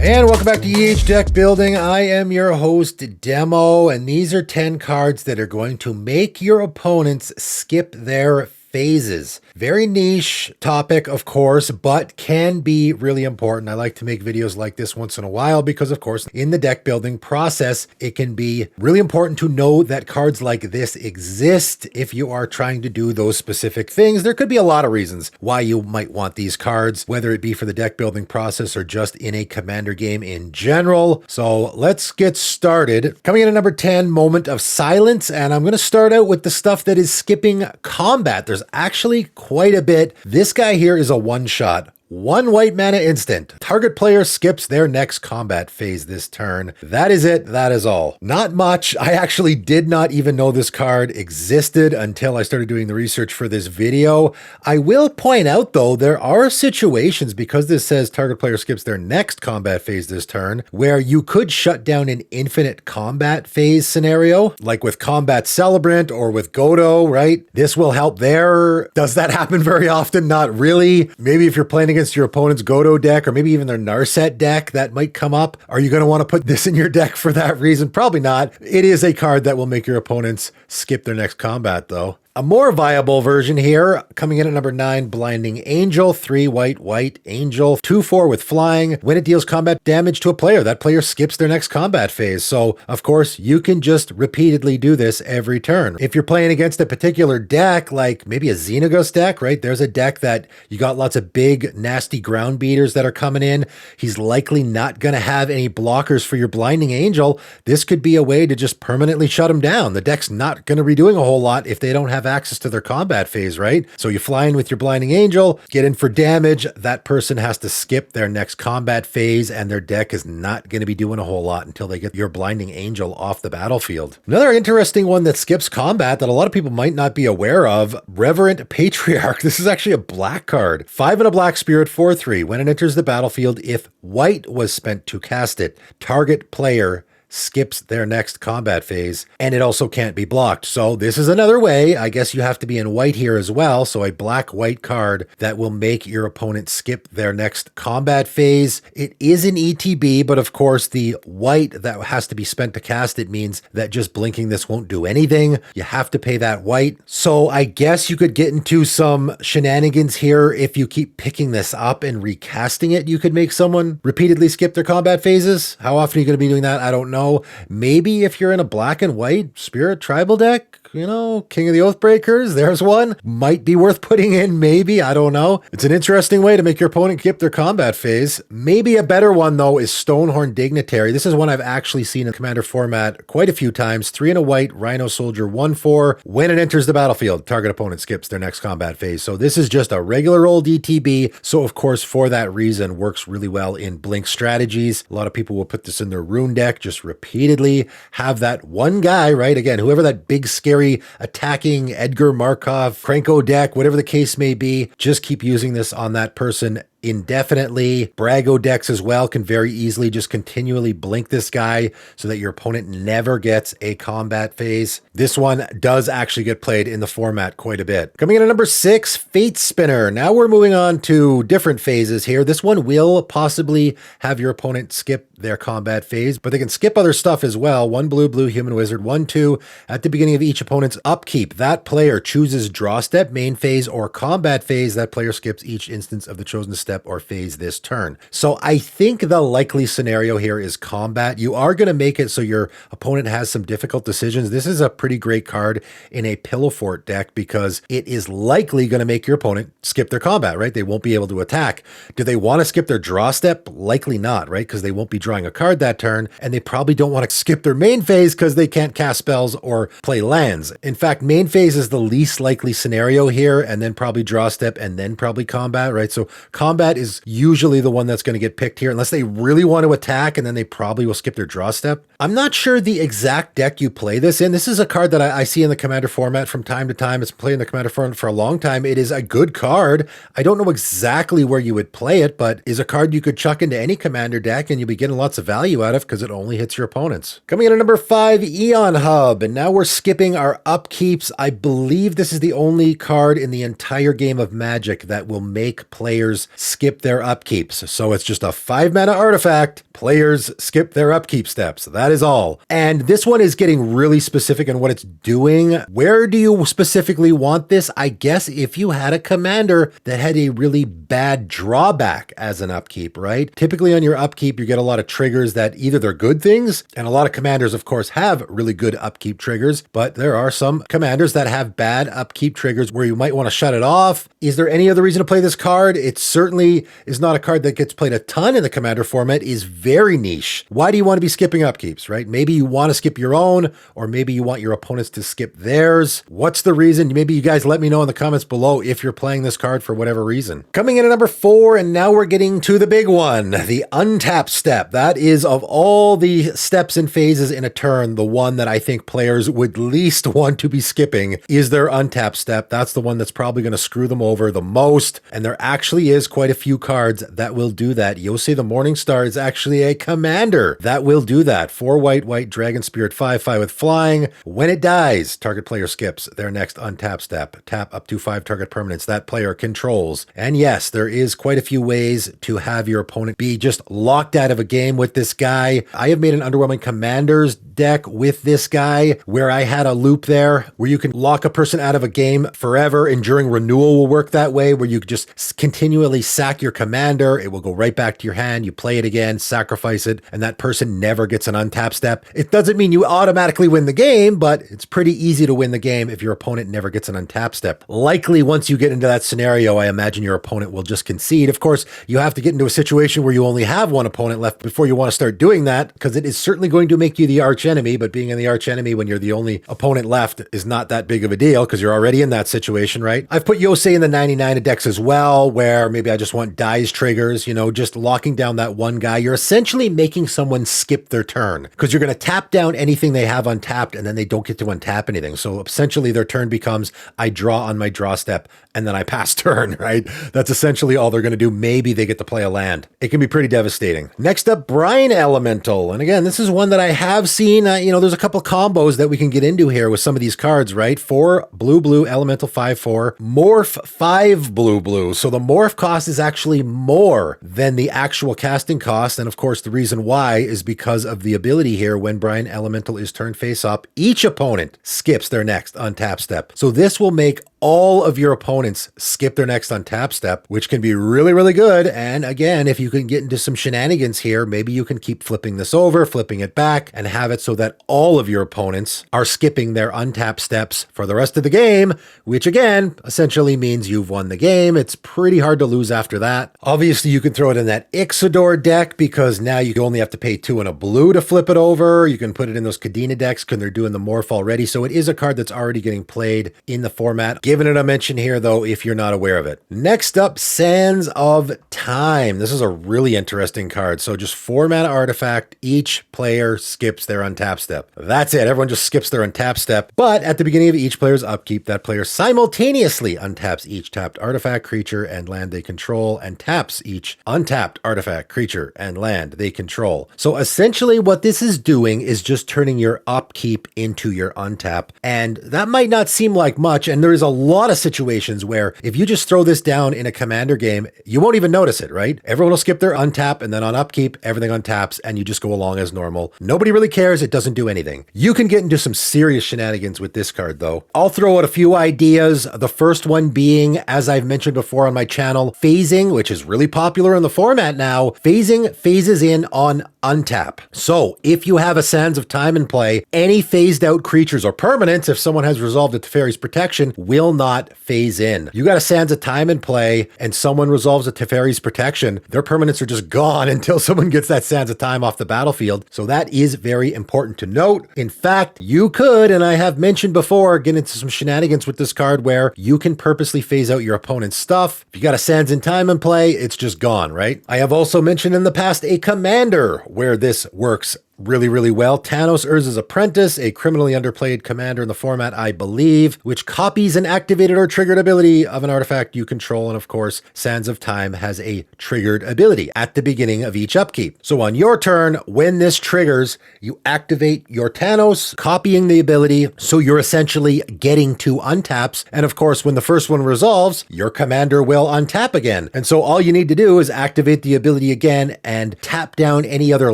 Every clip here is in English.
And welcome back to Deck Building. I am your host, Demo, and these are 10 cards that are going to make your opponents skip their phases. Very niche topic, of course, but can be really important. I like to make videos like this once in a while because, of course, in the deck building process, it can be really important to know that cards like this exist if you are trying to do those specific things. There could be a lot of reasons why you might want these cards, whether it be for the deck building process or just in a commander game in general. So let's get started. Coming in at number 10, Moment of Silence, and I'm going to start out with the stuff that is skipping combat. There's actually quite a bit. This guy here is a one-shot. One white mana instant. Target player skips their next combat phase this turn. That is it. That is all. Not much. I actually did not even know this card existed until I started doing the research for this video. I will point out, though, there are situations, because this says target player skips their next combat phase this turn, where you could shut down an infinite combat phase scenario, like with Combat Celebrant or with Godo, right? This will help there. Does that happen very often? Not really. Maybe if you're playing against your opponent's Godo deck, or maybe even their Narset deck, that might come up. Are you going to want to put this in your deck for that reason? Probably not. It is a card that will make your opponents skip their next combat, though. A more viable version here, coming in at number 9, Blinding Angel, 3 white angel, 2/4 with flying. When it deals combat damage to a player, that player skips their next combat phase. So, of course, you can just repeatedly do this every turn. If you're playing against a particular deck, like maybe a Xenagos deck, right? There's a deck that you got lots of big, nasty ground beaters that are coming in. He's likely not going to have any blockers for your Blinding Angel. This could be a way to just permanently shut him down. The deck's not going to be doing a whole lot if they don't have access to their combat phase, right? So you fly in with your Blinding Angel, get in for damage, that person has to skip their next combat phase, and their deck is not going to be doing a whole lot until they get your Blinding Angel off the battlefield. Another interesting one that skips combat that a lot of people might not be aware of, Reverent Patriarch. This is actually a black card. 5 and a black spirit, 4/3. When it enters the battlefield, if white was spent to cast it, target player skips their next combat phase, and it also can't be blocked. So this is another way. I guess you have to be in white here as well. So a black-white card that will make your opponent skip their next combat phase. It is an ETB, but of course the white that has to be spent to cast it means that just blinking this won't do anything. You have to pay that white. So I guess you could get into some shenanigans here. If you keep picking this up and recasting it, you could make someone repeatedly skip their combat phases. How often are you going to be doing that? I don't know. Maybe if you're in a black and white Spirit Tribal deck, you know, King of the Oathbreakers, there's one. Might be worth putting in, maybe. I don't know. It's an interesting way to make your opponent skip their combat phase. Maybe a better one, though, is Stonehorn Dignitary. This is one I've actually seen in Commander format quite a few times. 3 and a white, Rhino Soldier, 1/4. When it enters the battlefield, target opponent skips their next combat phase. So this is just a regular old ETB. So, of course, for that reason, works really well in Blink strategies. A lot of people will put this in their Rune deck, just repeatedly have that one guy, right? Again, whoever that big, scary attacking Edgar Markov, Krenko deck, whatever the case may be, just keep using this on that person indefinitely. Brago decks as well can very easily just continually blink this guy so that your opponent never gets a combat phase. This one does actually get played in the format quite a bit. Coming in at number 6, Fate Spinner. Now we're moving on to different phases here. This one will possibly have your opponent skip their combat phase, but they can skip other stuff as well. 1 blue human wizard, 1/2 at the beginning of each opponent's upkeep. That player chooses draw step, main phase, or combat phase. That player skips each instance of the chosen step or phase this turn. So I think the likely scenario here is combat. You are going to make it so your opponent has some difficult decisions. This is a pretty great card in a Pillow Fort deck because it is likely going to make your opponent skip their combat, right? They won't be able to attack. Do they want to skip their draw step? Likely not, right? Because they won't be drawing a card that turn, and they probably don't want to skip their main phase because they can't cast spells or play lands. In fact, main phase is the least likely scenario here, and then probably draw step, and then probably combat, right? So combat is usually the one that's going to get picked here, unless they really want to attack, and then they probably will skip their draw step. I'm not sure the exact deck you play this in. This is a card that I see in the Commander format from time to time. It's played in the Commander format for a long time. It is a good card. I don't know exactly where you would play it, but is a card you could chuck into any Commander deck, and you'll be getting lots of value out of because it only hits your opponents. Coming in at number 5, Eon Hub, and now we're skipping our upkeeps. I believe this is the only card in the entire game of Magic that will make players skip their upkeeps. So it's just a 5-mana artifact. Players skip their upkeep steps. That is all. And this one is getting really specific in what it's doing. Where do you specifically want this? I guess if you had a commander that had a really bad drawback as an upkeep, right? Typically on your upkeep, you get a lot of triggers that either they're good things, and a lot of commanders, of course, have really good upkeep triggers, but there are some commanders that have bad upkeep triggers where you might want to shut it off. Is there any other reason to play this card? It certainly is not a card that gets played a ton in the commander format, is very niche. Why do you want to be skipping upkeeps, right? Maybe you want to skip your own, or maybe you want your opponents to skip theirs. What's the reason? Maybe you guys let me know in the comments below if you're playing this card for whatever reason. Coming in at number 4, and now we're getting to the big one, the untap step. That is, of all the steps and phases in a turn, the one that I think players would least want to be skipping is their untap step. That's the one that's probably going to screw them over the most, and there actually is quite a few cards that will do that. You'll see the Morningstar is actually a commander that will do that. 4 white, Dragon Spirit, 5/5 with flying. When it dies, target player skips their next untap step. Tap up to 5 target permanents that player controls. And yes, there is quite a few ways to have your opponent be just locked out of a game with this guy. I have made an Underwhelming Commanders deck with this guy where I had a loop there where you can lock a person out of a game forever. Enduring Renewal will work that way, where you just continually sack your commander. It will go right back to your hand. You play it again, sacrifice it, and that person never gets an untap step. It doesn't mean you automatically win the game, but it's pretty easy to win the game if your opponent never gets an untap step. Likely, once you get into that scenario, I imagine your opponent will just concede. Of course, you have to get into a situation where you only have one opponent left before you want to start doing that, because it is certainly going to make you the arch enemy, but being in the arch enemy when you're the only opponent left is not that big of a deal because you're already in that situation, right? I've put Yosei in the 99 decks as well, where maybe I just want dies triggers, just locking down that one guy. You're essentially making someone skip their turn because you're going to tap down anything they have untapped and then they don't get to untap anything. So essentially their turn becomes I draw on my draw step and then I pass turn, right? That's essentially all they're going to do. Maybe they get to play a land. It can be pretty devastating. Next up, Brine Elemental. And again, this is one that I have seen, there's a couple combos that we can get into here with some of these cards, right? 4 blue, elemental 5/4, morph 5 blue. So the morph cost is actually more than the actual casting cost. And of course, the reason why is because of the ability here. When Brine Elemental is turned face up, each opponent skips their next untap step. So this will make all of your opponents skip their next untap step, which can be really, really good. And again, if you can get into some shenanigans here, maybe you can keep flipping this over, flipping it back, and have it so that all of your opponents are skipping their untap steps for the rest of the game, which again, essentially means you've won the game. It's pretty hard to lose after that. Obviously, you can throw it in that Ixodor deck because now you only have to pay 2 and a blue to flip it over. You can put it in those Kadena decks because they're doing the morph already. So it is a card that's already getting played in the format. Giving it a mention here, though, if you're not aware of it. Next up, Sands of Time. This is a really interesting card. So just 4-mana artifact. Each player skips their untap step. That's it. Everyone just skips their untap step. But at the beginning of each player's upkeep, that player simultaneously untaps each tapped artifact, creature, and land they control, and taps each untapped artifact, creature, and land they control. So essentially what this is doing is just turning your upkeep into your untap. And that might not seem like much, and there is a lot of situations where if you just throw this down in a commander game, you won't even notice it, right? Everyone will skip their untap, and then on upkeep, everything untaps, and you just go along as normal. Nobody really cares. It doesn't do anything. You can get into some serious shenanigans with this card, though. I'll throw out a few ideas. The first one being, as I've mentioned before on my channel, phasing, which is really popular in the format now. Phasing phases in on untap. So if you have a Sands of Time in play, any phased out creatures or permanents, if someone has resolved a Teferi's Protection, will not phase in. You got a Sands of Time in play and someone resolves a Teferi's Protection, their permanents are just gone until someone gets that Sands of Time off the battlefield. So that is very important to note. In fact, you could, and I have mentioned before, get into some shenanigans with this card where you can purposely phase out your opponent's stuff. If you got a Sands in Time in play, it's just gone, right? I have also mentioned in the past a commander where this works really, really well. Tanos Urza's Apprentice, a criminally underplayed commander in the format, I believe, which copies an activated or triggered ability of an artifact you control. And of course, Sands of Time has a triggered ability at the beginning of each upkeep. So on your turn, when this triggers, you activate your Tanos, copying the ability, so you're essentially getting 2 untaps. And of course, when the first one resolves, your commander will untap again. And so all you need to do is activate the ability again and tap down any other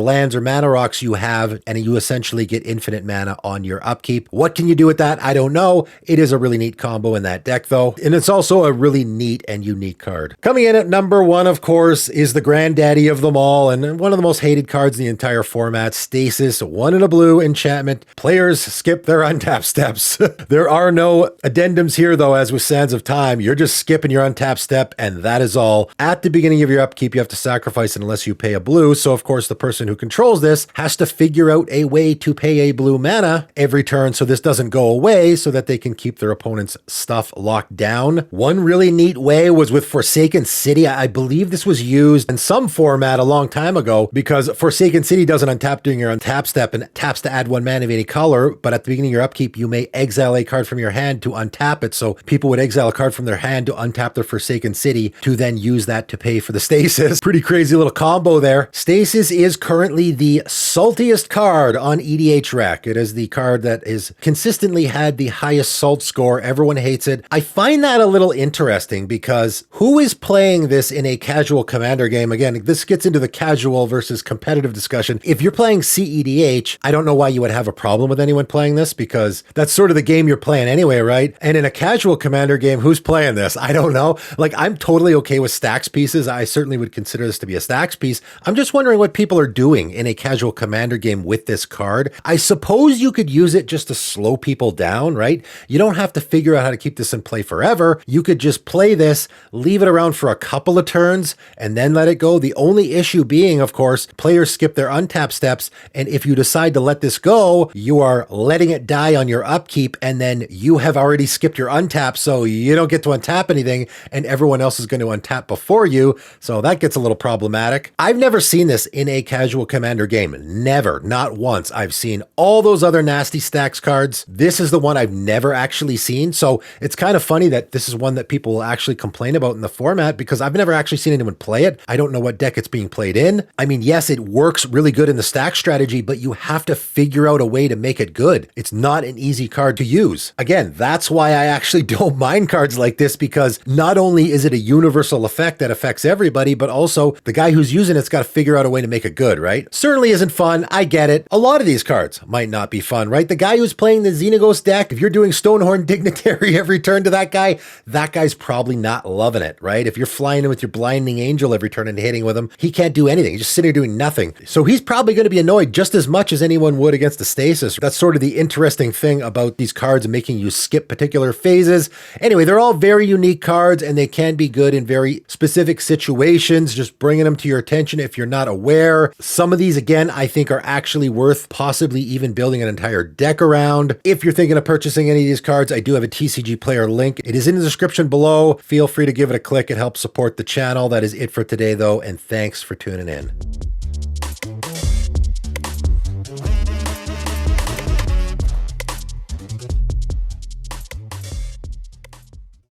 lands or mana rocks you have, and you essentially get infinite mana on your upkeep. What can you do with that? I don't know. It is a really neat combo in that deck though, and it's also a really neat and unique card. Coming in at number 1, of course, is the granddaddy of them all, and one of the most hated cards in the entire format, Stasis, 1 in a blue enchantment. Players skip their untap steps. There are no addendums here though, as with Sands of Time. You're just skipping your untap step, and that is all. At the beginning of your upkeep, you have to sacrifice it unless you pay a blue, so of course the person who controls this has to figure out a way to pay a blue mana every turn so this doesn't go away, so that they can keep their opponent's stuff locked down. One really neat way was with Forsaken City. I believe this was used in some format a long time ago, because Forsaken City doesn't untap during your untap step and taps to add 1 mana of any color, but at the beginning of your upkeep, you may exile a card from your hand to untap it. So people would exile a card from their hand to untap their Forsaken City to then use that to pay for the Stasis. Pretty crazy little combo there. Stasis is currently the saltiest card on EDH Rec. It is the card that is consistently had the highest salt score. Everyone hates it. I find that a little interesting because who is playing this in a casual commander game? Again, this gets into the casual versus competitive discussion. If you're playing CEDH, I don't know why you would have a problem with anyone playing this, because that's sort of the game you're playing anyway, right? And in a casual commander game, who's playing this? I don't know. Like, I'm totally okay with stacks pieces. I certainly would consider this to be a stacks piece. I'm just wondering what people are doing in a casual commander game with this card. I suppose you could use it just to slow people down, right? You don't have to figure out how to keep this in play forever. You could just play this, leave it around for a couple of turns, and then let it go. The only issue being, of course, players skip their untap steps, and if you decide to let this go, you are letting it die on your upkeep, and then you have already skipped your untap, so you don't get to untap anything, and everyone else is going to untap before you, so that gets a little problematic. I've never seen this in a casual commander game. Never. Not once. I've seen all those other nasty stacks cards. This is the one I've never actually seen, so it's kind of funny that this is one that people will actually complain about in the format, because I've never actually seen anyone play it. I don't know what deck it's being played in. I mean, yes, it works really good in the stack strategy, but you have to figure out a way to make it good. It's not an easy card to use. Again, that's why I actually don't mind cards like this, because not only is it a universal effect that affects everybody, but also the guy who's using it's got to figure out a way to make it good, right? Certainly isn't fun. I get it. A lot of these cards might not be fun, right? The guy who's playing the Xenagos deck, if you're doing Stonehorn Dignitary every turn to that guy's probably not loving it, right? If you're flying in with your Blinding Angel every turn and hitting with him, he can't do anything. He's just sitting there doing nothing. So he's probably going to be annoyed just as much as anyone would against the Stasis. That's sort of the interesting thing about these cards, making you skip particular phases. Anyway, they're all very unique cards, and they can be good in very specific situations, just bringing them to your attention if you're not aware. Some of these, again, I think are actually worth possibly even building an entire deck around. If you're thinking of purchasing any of these cards, I do have a TCG Player link. It is in the description below. Feel free to give it a click. It helps support the channel. That is it for today, though, and thanks for tuning in.